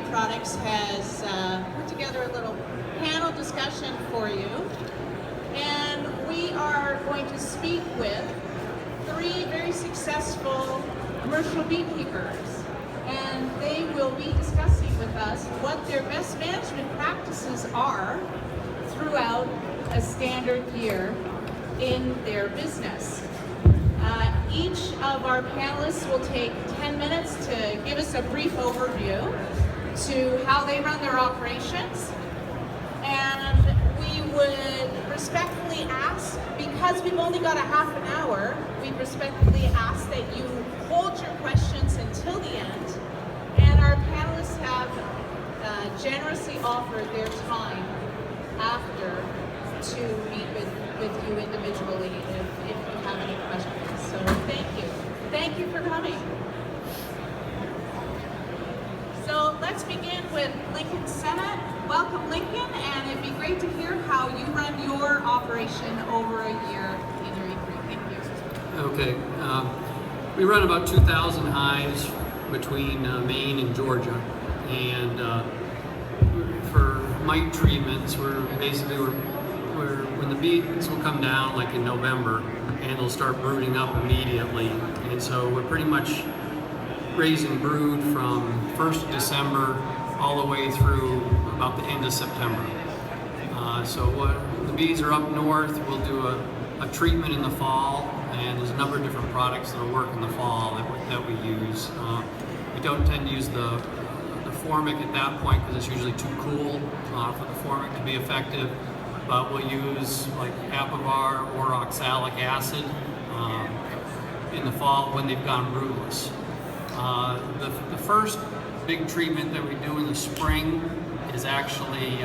Products has put together a little panel discussion for you. And we are going to speak with 3 very successful commercial beekeepers. And they will be discussing with us what their best management practices are throughout a standard year in their business. Each of our panelists will take 10 minutes to give us a brief overview to how they run their operations. And we would respectfully ask, because we've only got a half an hour, we'd respectfully ask that you hold your questions until the end. And our panelists have generously offered their time after to meet with you individually if you have any questions. So thank you. Thank you for coming. So let's begin with Lincoln Senate. Welcome, Lincoln, and it'd be great to hear how you run your operation over a year in your apiary. Thank you. Okay. We run about 2,000 hives between Maine and Georgia, and for mite treatments, we're when the bees will come down like in November, and they'll start brooding up immediately, and so we're pretty much raising brood from 1st of December all the way through about the end of September. So the bees are up north. We'll do a treatment in the fall, and there's a number of different products that will work in the fall that we use. We don't tend to use the formic at that point because it's usually too cool for the formic to be effective. But we'll use like Apivar or oxalic acid in the fall when they've gone broodless. The first big treatment that we do in the spring is actually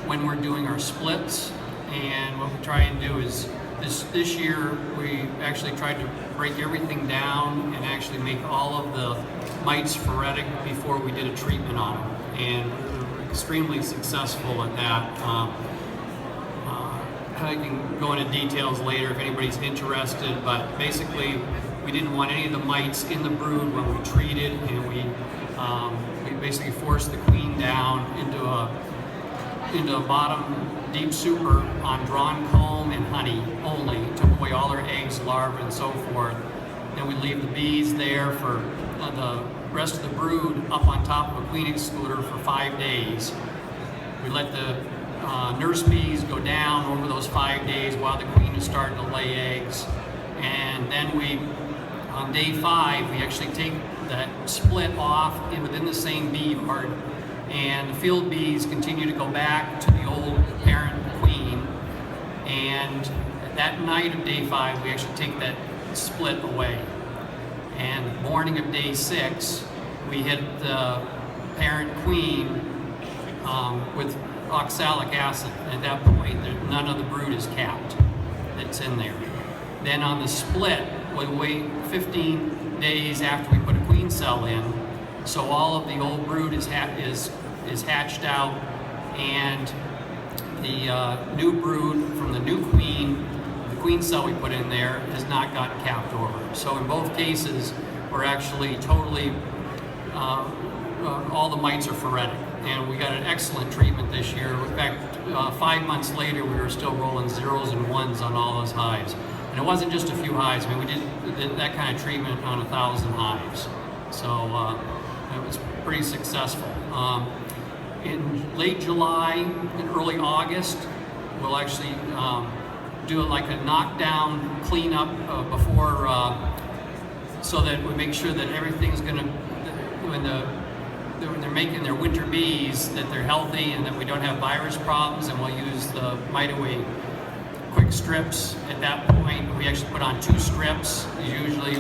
when we're doing our splits. And what we try and do is this year we actually tried to break everything down and actually make all of the mites phoretic before we did a treatment on them. And we were extremely successful at that. I can go into details later if anybody's interested, but basically we didn't want any of the mites in the brood when we treated, and we basically forced the queen down into a bottom deep super on drawn comb and honey only, took away all their eggs, larvae, and so forth. Then we leave the bees there for the rest of the brood up on top of a queen excluder for 5 days. We let the nurse bees go down over those 5 days while the queen is starting to lay eggs. And then on day 5, we actually take that split off within the same bee yard, and the field bees continue to go back to the old parent queen. And that night of day 5, we actually take that split away. And the morning of day 6, we hit the parent queen with oxalic acid. At that point, none of the brood is capped that's in there. Then on the split, we wait 15 days after we put a queen cell in, so all of the old brood is hatched out, and the new brood from the new queen, the queen cell we put in there, has not gotten capped over. So in both cases, we're actually totally, all the mites are phoretic. And we got an excellent treatment this year. In fact, 5 months later, we were still rolling 0s and 1s on all those hives. And it wasn't just a few hives. I mean, we did that kind of treatment on 1,000 hives. So it was pretty successful. In late July and early August, we'll actually do like a knockdown cleanup before, so that we make sure that everything's going to, when they're making their winter bees, that they're healthy and that we don't have virus problems, and we'll use the Mite Away quick strips. At that point, we actually put on 2 strips. Usually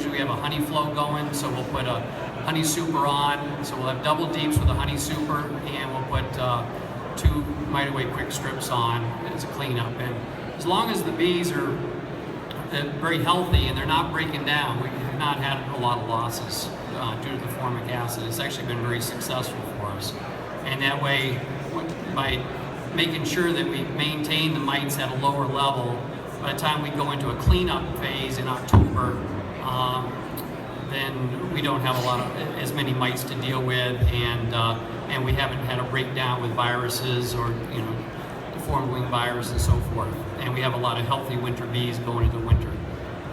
we have a honey flow going, so we'll put a honey super on. So we'll have double deeps with a honey super, and we'll put 2 Mite Away quick strips on as a cleanup. And as long as the bees are very healthy and they're not breaking down, we have not had a lot of losses due to the formic acid. It's actually been very successful for us. And that way, by making sure that we maintain the mites at a lower level, by the time we go into a cleanup phase in October, then we don't have as many mites to deal with, and we haven't had a breakdown with viruses or deformed wing virus and so forth. And we have a lot of healthy winter bees going into winter.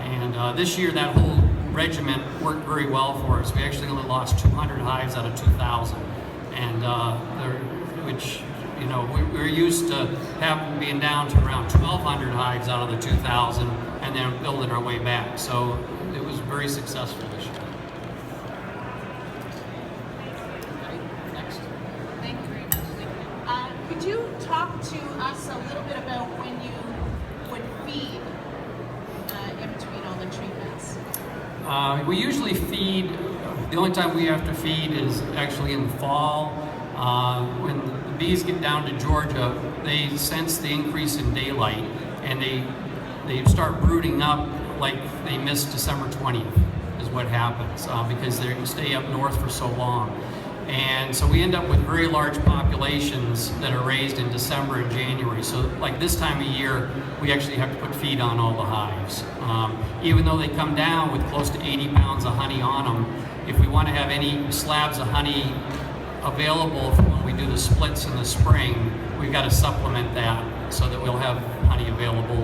And this year, that whole regimen worked very well for us. We actually only lost 200 hives out of 2,000, and which we're used to being down to around 1,200 hives out of the 2,000, and then building our way back. So it was very successful this year. Okay, next. Thank you very much. Could you talk to us a little bit about when you would feed in between all the treatments? We usually feed, the only time we have to feed is actually in the fall. When the bees get down to Georgia, they sense the increase in daylight, and they start brooding up like they missed December 20th is what happens, because they stay up north for so long. And so we end up with very large populations that are raised in December and January. So like this time of year, we actually have to put feed on all the hives. Even though they come down with close to 80 pounds of honey on them, if we want to have any slabs of honey available for when we do the splits in the spring, we've got to supplement that so that we'll have honey available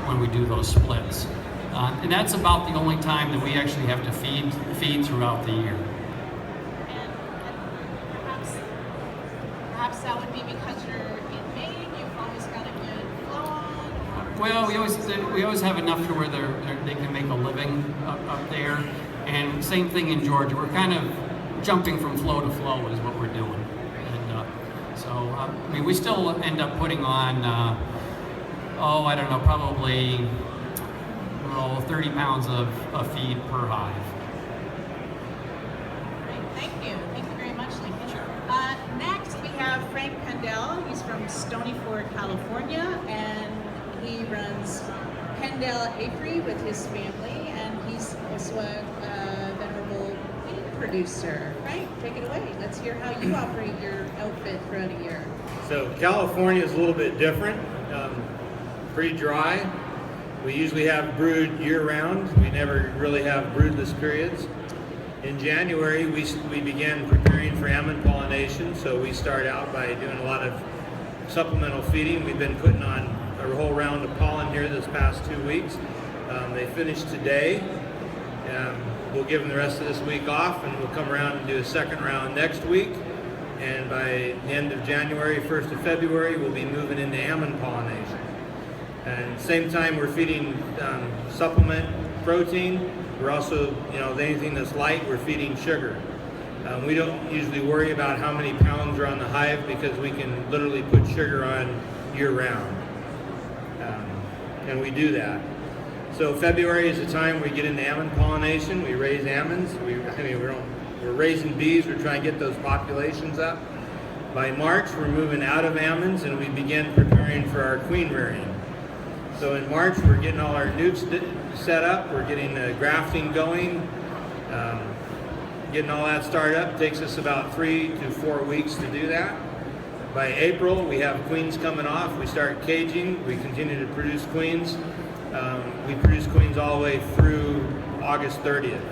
when we do those splits. And that's about the only time that we actually have to feed throughout the year. Perhaps that would be because you're in Maine, you've always got a good flow on? Well, we always have enough to where they can make a living up there. And same thing in Georgia. We're kind of jumping from flow to flow is what we're doing. And we still end up putting on, I don't know, probably 30 pounds of feed per hive. Thank you very much, Lincoln. Sure. Next, we have Frank Pendel. He's from Stony Ford, California, and he runs Pendel Apiary with his family, and he's also a venerable bee producer. Frank, take it away. Let's hear how you operate your outfit throughout a year. So California is a little bit different, pretty dry. We usually have brood year-round. We never really have broodless periods. In January, we began preparing for almond pollination, so we start out by doing a lot of supplemental feeding. We've been putting on a whole round of pollen here this past 2 weeks. They finished today. We'll give them the rest of this week off, and we'll come around and do a second round next week. And by the end of January, 1st of February, we'll be moving into almond pollination. And same time, we're feeding supplement protein. We're also, anything that's light, we're feeding sugar. We don't usually worry about how many pounds are on the hive because we can literally put sugar on year-round. And we do that. So February is the time we get into almond pollination. We raise almonds. We're raising bees. We're trying to get those populations up. By March, we're moving out of almonds and we begin preparing for our queen rearing. So in March, we're getting all our nukes set up. We're getting grafting going. Getting all that started up. It takes us about 3 to 4 weeks to do that. By April, we have queens coming off. We start caging. We continue to produce queens. We produce queens all the way through August 30th.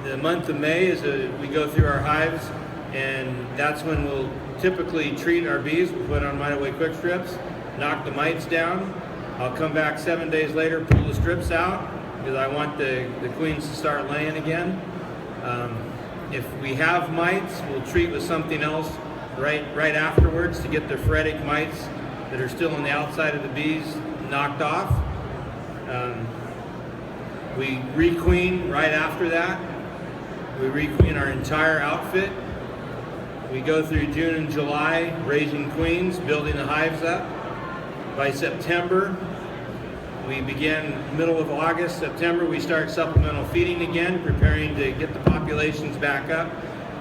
The month of May is we go through our hives, and that's when we'll typically treat our bees. We'll put on mite away quick strips, knock the mites down. I'll come back 7 days later, pull the strips out, because I want the queens to start laying again. If we have mites, we'll treat with something else right afterwards to get the phoretic mites that are still on the outside of the bees knocked off. We requeen right after that. We requeen our entire outfit. We go through June and July raising queens, building the hives up. By September, we begin middle of August, September, we start supplemental feeding again, preparing to get the populations back up,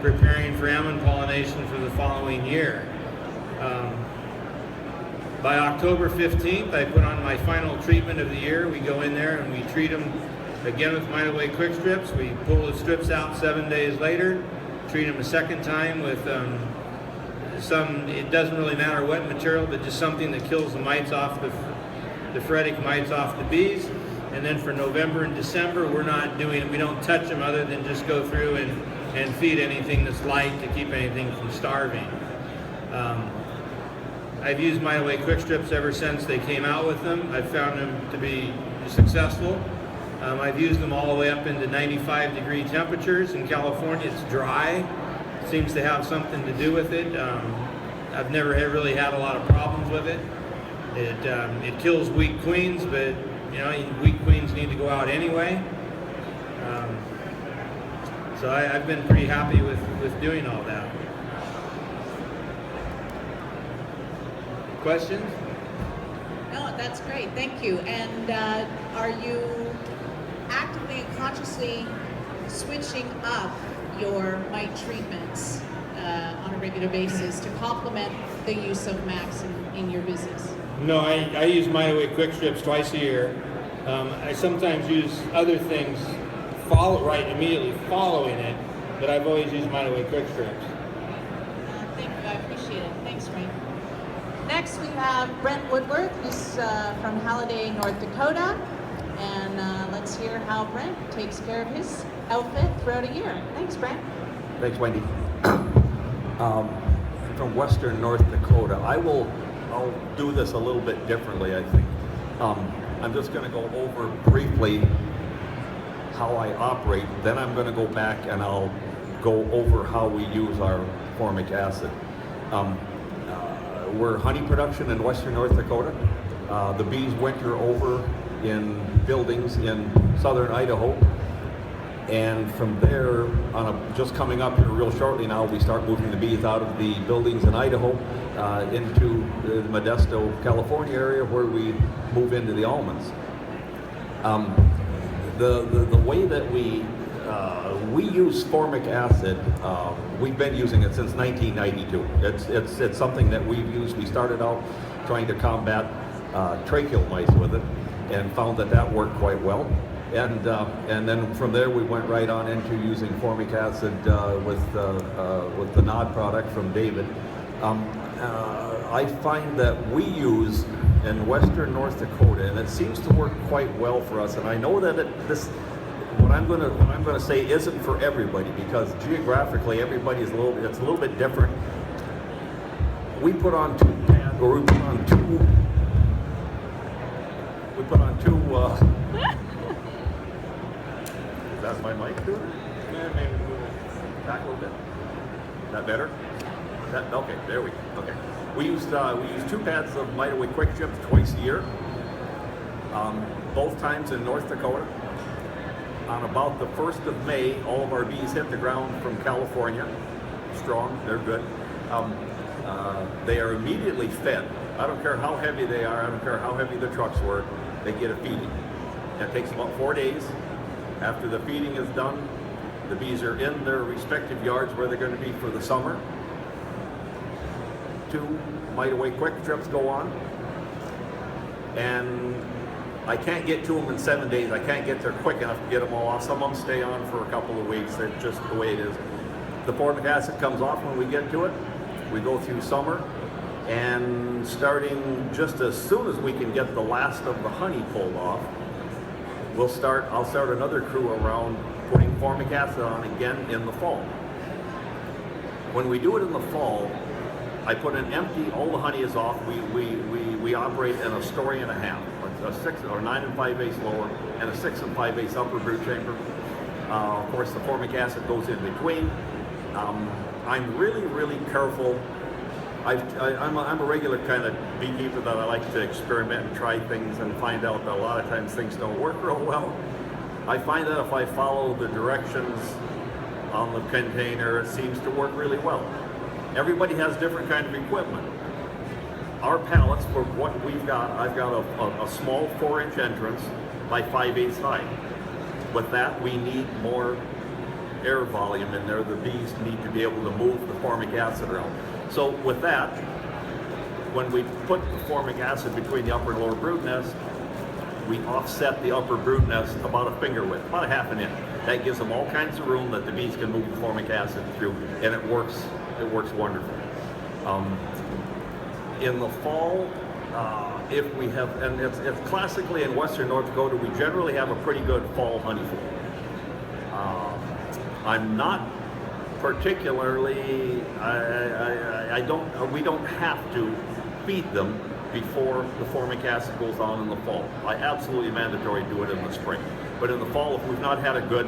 preparing for almond pollination for the following year. By October 15th, I put on my final treatment of the year. We go in there and we treat them again with mite away quick strips. We pull the strips out 7 days later, treat them a second time with it doesn't really matter what material, but just something that kills the mites off the phoretic mites off the bees. And then for November and December, we don't touch them other than just go through and feed anything that's light to keep anything from starving. I've used My Way Quick Strips ever since they came out with them. I've found them to be successful. I've used them all the way up into 95-degree temperatures. In California, it's dry. Seems to have something to do with it. I've never really had a lot of problems with it. It kills weak queens, but weak queens need to go out anyway. So I've been pretty happy with doing all that. Questions? No, that's great. Thank you. And are you actively and consciously switching up your mite treatments on a regular basis to complement the use of Max in your business? No, I use My Way Quick Strips twice a year. I sometimes use other things immediately following it, but I've always used My Way Quick Strips. Thank you. I appreciate it. Thanks, Ray. Next, we have Brent Woodworth. He's from Halliday, North Dakota. And let's hear how Brent takes care of his outfit throughout a year. Thanks, Brent. Thanks, Wendy. From Western North Dakota. I'll do this a little bit differently, I think. I'm just going to go over briefly how I operate. Then I'm going to go back and I'll go over how we use our formic acid. We're honey production in Western North Dakota. The bees winter over in buildings in southern Idaho. And from there, just coming up here real shortly now, we start moving the bees out of the buildings in Idaho into the Modesto, California area, where we move into the almonds. The way that we use formic acid, we've been using it since 1992. It's something that we've used. We started out trying to combat tracheal mice with it, and found that worked quite well. And then from there we went right on into using formic acid with the NOD product from David. I find that we use in Western North Dakota, and it seems to work quite well for us. And I know that what I'm going to say isn't for everybody, because geographically everybody is a little bit different. We put on two. Is that my mic doing it? Yeah, maybe move it Back a little bit. Is that better? Okay, there we go. Okay. We use 2 pads of My Way Quick Strips twice a year. Both times in North Dakota. On about the 1st of May, all of our bees hit the ground from California. Strong, they're good. They are immediately fed. I don't care how heavy they are, I don't care how heavy the trucks were, they get a feeding. It takes about 4 days. After the feeding is done, the bees are in their respective yards where they're going to be for the summer. 2 My Way Quick Strips go on. And I can't get to them in 7 days. I can't get there quick enough to get them all off. Some of them stay on for a couple of weeks. That's just the way it is. The formic acid comes off when we get to it. We go through summer, and starting just as soon as we can get the last of the honey pulled off, I'll start another crew around putting formic acid on again in the fall. When we do it in the fall, I put an empty, all the honey is off. We operate in a story and a half, a 6 or 9 5/8 lower and a 6 5/8 upper brood chamber. Of course, the formic acid goes in between. I'm really careful. I'm a regular kind of beekeeper that I like to experiment and try things and find out that a lot of times things don't work real well. I find that if I follow the directions on the container, it seems to work really well. Everybody has different kind of equipment. Our pallets, for what we've got, I've got a small 4-inch entrance by 5/8 high. With that, we need more air volume in there. The bees need to be able to move the formic acid around. So with that, when we put the formic acid between the upper and lower brood nest, we offset the upper brood nest about a finger width, about a half an inch. That gives them all kinds of room that the bees can move the formic acid through, and it works wonderful. In the fall, if we have, and it's classically in Western North Dakota, we generally have a pretty good fall honeyflow. I'm not particularly, we don't have to feed them before the formic acid goes on in the fall. I absolutely mandatory do it in the spring. But in the fall, if we've not had a good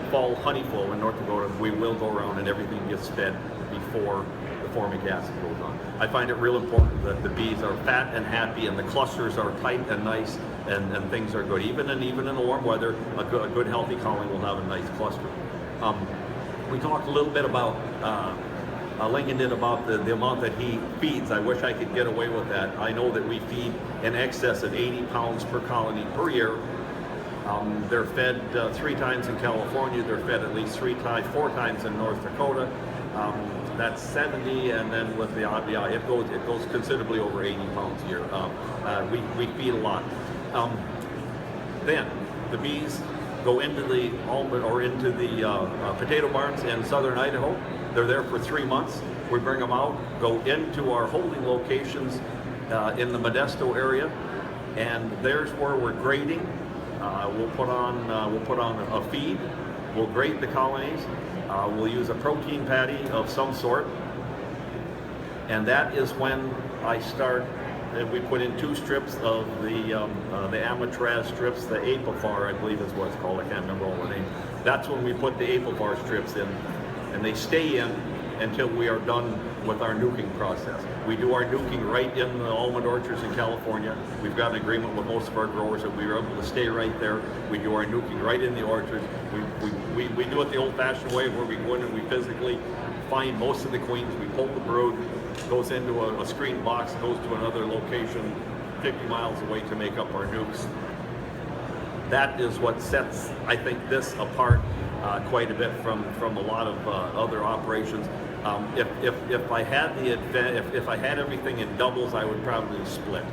fall honey flow in North Dakota, we will go around and everything gets fed before the formic acid goes on. I find it real important that the bees are fat and happy and the clusters are tight and nice and things are good. Even in the warm weather, a good healthy colony will have a nice cluster. We talked a little bit about Lincoln did about the amount that he feeds. I wish I could get away with that. I know that we feed in excess of 80 pounds per colony per year. They're fed 3 times in California. They're fed at least 4 times in North Dakota. That's 70, and then with the it goes considerably over 80 pounds a year. We feed a lot. Then the bees go into the almond or into the potato barns in southern Idaho. They're there for 3 months. We bring them out, go into our holding locations in the Modesto area, and there's where we're grading. We'll put on a feed. We'll grade the colonies. We'll use a protein patty of some sort, and that is when I start. We put in 2 strips of the Amatraz strips, the Apifar, I believe is what it's called. I can't remember all the names. That's when we put the Apifar strips in, and they stay in until we are done with our nuking process. We do our nuking right in the almond orchards in California. We've got an agreement with most of our growers that we are able to stay right there. We do our nuking right in the orchards. We do it the old-fashioned way where we go in and we physically find most of the queens. We pull the brood, goes into a screen box, goes to another location 50 miles away to make up our nukes. That is what sets, I think, this apart quite a bit from a lot of other operations. If I had if I had everything in doubles, I would probably split.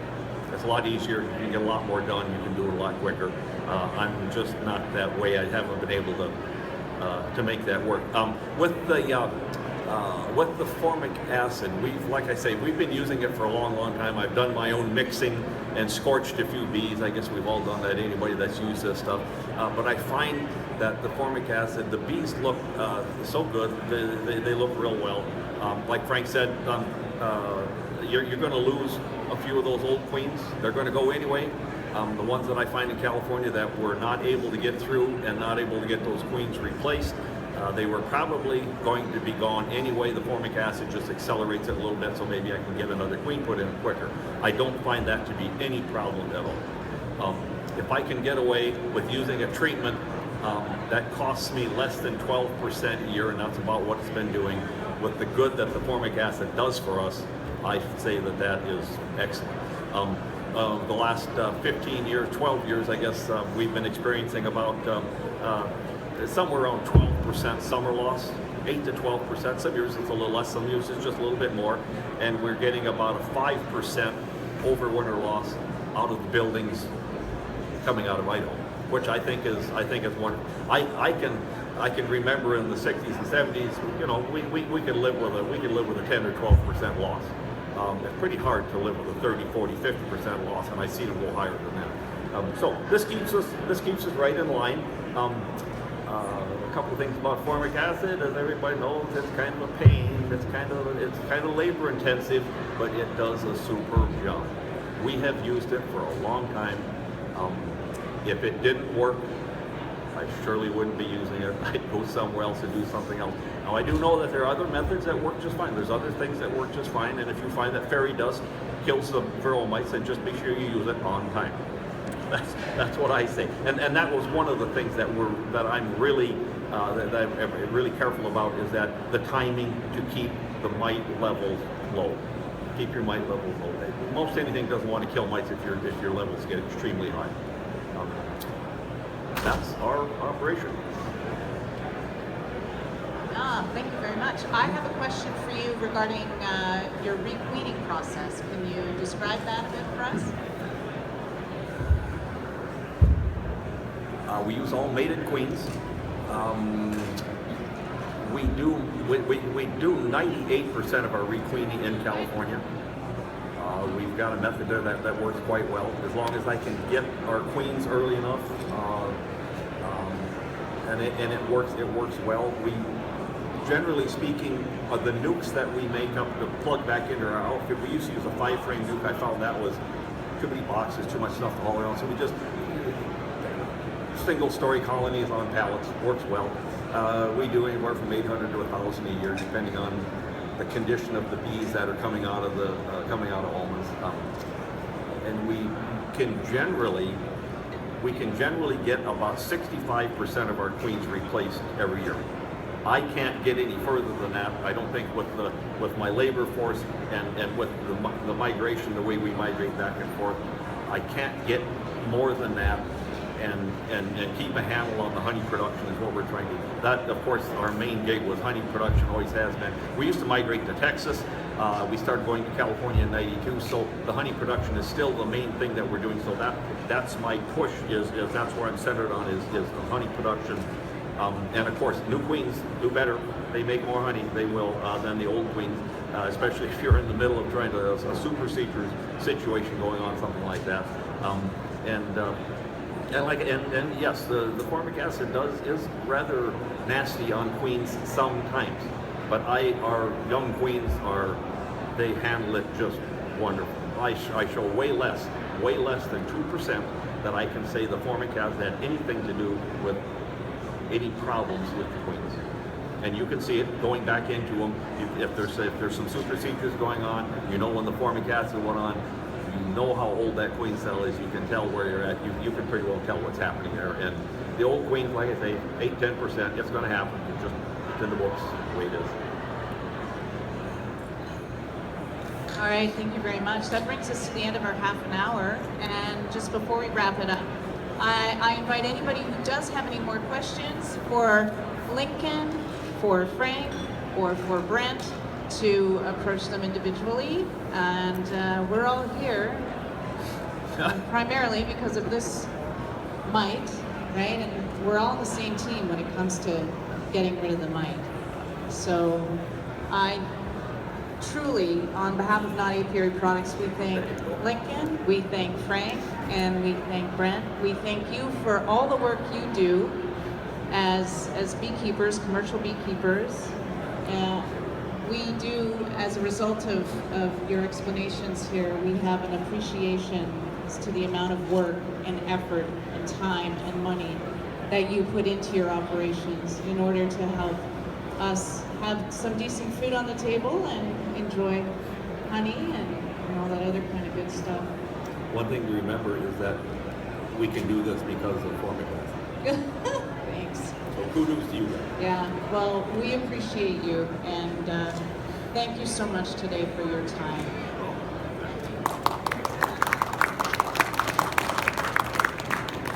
It's a lot easier. You can get a lot more done. You can do it a lot quicker. I'm just not that way. I haven't been able to make that work. With the formic acid, like I say, we've been using it for a long time. I've done my own mixing and scorched a few bees. I guess we've all done that, anybody that's used this stuff. But I find that the formic acid, the bees look so good. They look real well. Like Frank said, you're going to lose a few of those old queens. They're going to go anyway. The ones that I find in California that were not able to get through and not able to get those queens replaced, they were probably going to be gone anyway. The formic acid just accelerates it a little bit, so maybe I can get another queen put in quicker. I don't find that to be any problem at all. If I can get away with using a treatment that costs me less than 12% a year, and that's about what it's been doing, with the good that the formic acid does for us, I say that is excellent. The last 15 years, 12 years, I guess, we've been experiencing about somewhere around 12% summer loss, 8 to 12%. Some years it's a little less, some years it's just a little bit more. And we're getting about a 5% overwinter loss out of the buildings coming out of Idaho, which I think is wonderful. I can remember in the 60s and 70s, you know, we could live with a 10 or 12% loss. It's pretty hard to live with a 30, 40, 50% loss, and I see them go higher than that. So this keeps us right in line. A couple of things about formic acid, as everybody knows, it's kind of a pain. It's kind of labor intensive, but it does a superb job. We have used it for a long time. If it didn't work, I surely wouldn't be using it. I'd go somewhere else and do something else. Now I do know that there are other methods that work just fine. There's other things that work just fine, and if you find that fairy dust kills the viral mites, then just make sure you use it on time. That's what I say. And that was one of the things that I'm really careful about, is that the timing to keep the mite levels low. Keep your mite levels low. Most anything doesn't want to kill mites if your levels get extremely high. That's our operation. Thank you very much. I have a question for you regarding your requeening process. Can you describe that a bit for us? We use all mated queens. We do 98% of our requeening in California. We've got a method there that works quite well. As long as I can get our queens early enough, and it works well. We, generally speaking, the nukes that we make up to plug back into our outfit, we used to use a 5-frame nuke. I found that was too many boxes, too much stuff to haul around. So we just single-story colonies on pallets works well. We do anywhere from 800 to 1,000 a year, depending on the condition of the bees that are coming out of almonds. And we can generally get about 65% of our queens replaced every year. I can't get any further than that. I don't think with my labor force and with the migration, the way we migrate back and forth, I can't get more than that. And keep a handle on the honey production is what we're trying to do. That, of course, our main gig was honey production, always has been. We used to migrate to Texas. We started going to California in '92, so the honey production is still the main thing that we're doing. So that's my push, is that's where I'm centered on, is the honey production. And of course, new queens do better. They make more honey, they will, than the old queens, especially if you're in the middle of trying to, a super seeker situation going on, something like that. And yes, the formic acid is rather nasty on queens sometimes, but our young queens they handle it just wonderful. I show way less than 2% that I can say the formic acid had anything to do with any problems with the queens. And you can see it going back into them. If there's some super seekers going on, you know when the formic acid went on. You know how old that queen cell is. You can tell where you're at. You can pretty well tell what's happening there. And the old queens, like I say, 8-10%, it's going to happen. It's in the books the way it is. All right, thank you very much. That brings us to the end of our half an hour. And just before we wrap it up, I invite anybody who does have any more questions for Lincoln, for Frank, or for Brent to approach them individually. And we're all here primarily because of this mite, right? And we're all on the same team when it comes to getting rid of the mite. So I truly, on behalf of Non-Apiary Products, we thank Lincoln, we thank Frank, and we thank Brent. We thank you for all the work you do as beekeepers, commercial beekeepers. We do, as a result of your explanations here, we have an appreciation as to the amount of work and effort and time and money that you put into your operations in order to help us have some decent food on the table and enjoy honey and all that other kind of good stuff. One thing to remember is that we can do this because of formic acid. Thanks. So kudos to you guys. Yeah, well, we appreciate you, and thank you so much today for your time.